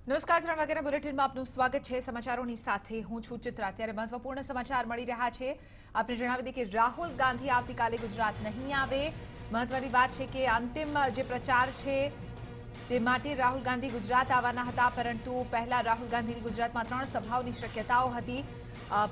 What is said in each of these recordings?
નમસ્કાર 3 વાગ્યાના બુલેટિનમાં આપનું સ્વાગત છે। સમાચારોની સાથે હું છું ચિત્રા। ત્યારે મહત્વપૂર્ણ સમાચાર મળી રહ્યા છે। આપણે જણાવી દઈએ કે રાહુલ ગાંધી આવતીકાલે ગુજરાત નહીં આવે। મહત્વની વાત છે કે અંતિમ જે પ્રચાર છે તે માટે રાહુલ ગાંધી ગુજરાત આવવાના હતા, પરંતુ પહેલા રાહુલ ગાંધીની ગુજરાતમાં 3 સભાઓની શક્યતાઓ હતી,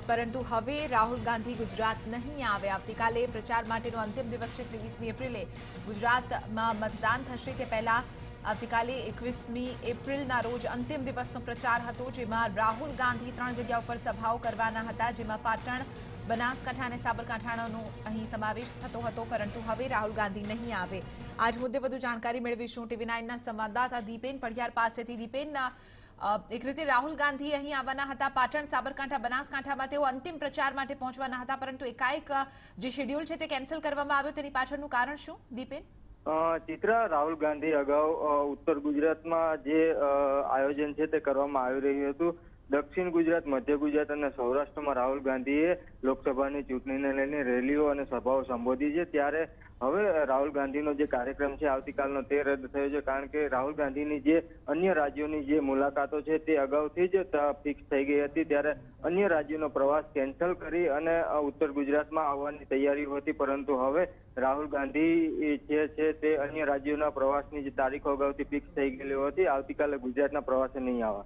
પરંતુ હવે રાહુલ ગાંધી ગુજરાત નહીં આવે। આવતીકાલે પ્રચાર માટેનો અંતિમ દિવસ છે। 23મી એપ્રિલે ગુજરાતમાં મતદાન થશે તે પહેલા આવતીકાલે 21મી એપ્રિલના રોજ અંતિમ દિવસનો પ્રચાર હતો, જેમાં રાહુલ ગાંધી 3 જગ્યા ઉપર સભાઓ કરવાના હતા, જેમાં પાટણ, બનાસકાંઠા અને સાબરકાંઠાનો અહીં સમાવેશ થતો હતો, પરંતુ હવે રાહુલ ગાંધી નહીં આવે। આજ મુદ્દે વધુ જાણકારી મેળવીશું TV9ના સંવાદદાતા દીપેન પડિયાર પાસેથી। દીપેન, એક રીતે રાહુલ ગાંધી અહીં આવવાના હતા, પાટણ, સાબરકાંઠા, બનાસકાંઠામાં તેઓ અંતિમ પ્રચાર માટે પહોંચવાના હતા, પરંતુ એકાએક જે શેડ્યુલ છે તે કેન્સલ કરવામાં આવ્યો, તેની પાછળનું કારણ શું દીપેન? ચિત્રા, રાહુલ ગાંધી અગાઉ ઉત્તર ગુજરાતમાં જે આયોજન છે તે કરવામાં આવી રહ્યું હતું। દક્ષિણ ગુજરાત, મધ્ય ગુજરાત અને સૌરાષ્ટ્રમાં રાહુલ ગાંધીએ લોકસભાની ચૂંટણીને લઈને રેલીઓ અને સભાઓ સંબોધી છે। ત્યારે હવે રાહુલ ગાંધીનો જે કાર્યક્રમ છે આવતીકાલનો તે રદ થયો છે, કારણ કે રાહુલ ગાંધીની જે અન્ય રાજ્યોની જે મુલાકાતો છે તે અગાઉથી જ ફિક્સ થઈ ગઈ હતી। ત્યારે અન્ય રાજ્યોનો પ્રવાસ કેન્સલ કરી અને ઉત્તર ગુજરાતમાં આવવાની તૈયારીઓ હતી, પરંતુ હવે રાહુલ ગાંધી છે તે અન્ય રાજ્યોના પ્રવાસની જે તારીખો અગાઉથી ફિક્સ થઈ ગયેલી હતી, આવતીકાલે ગુજરાતના પ્રવાસે નહીં આવે।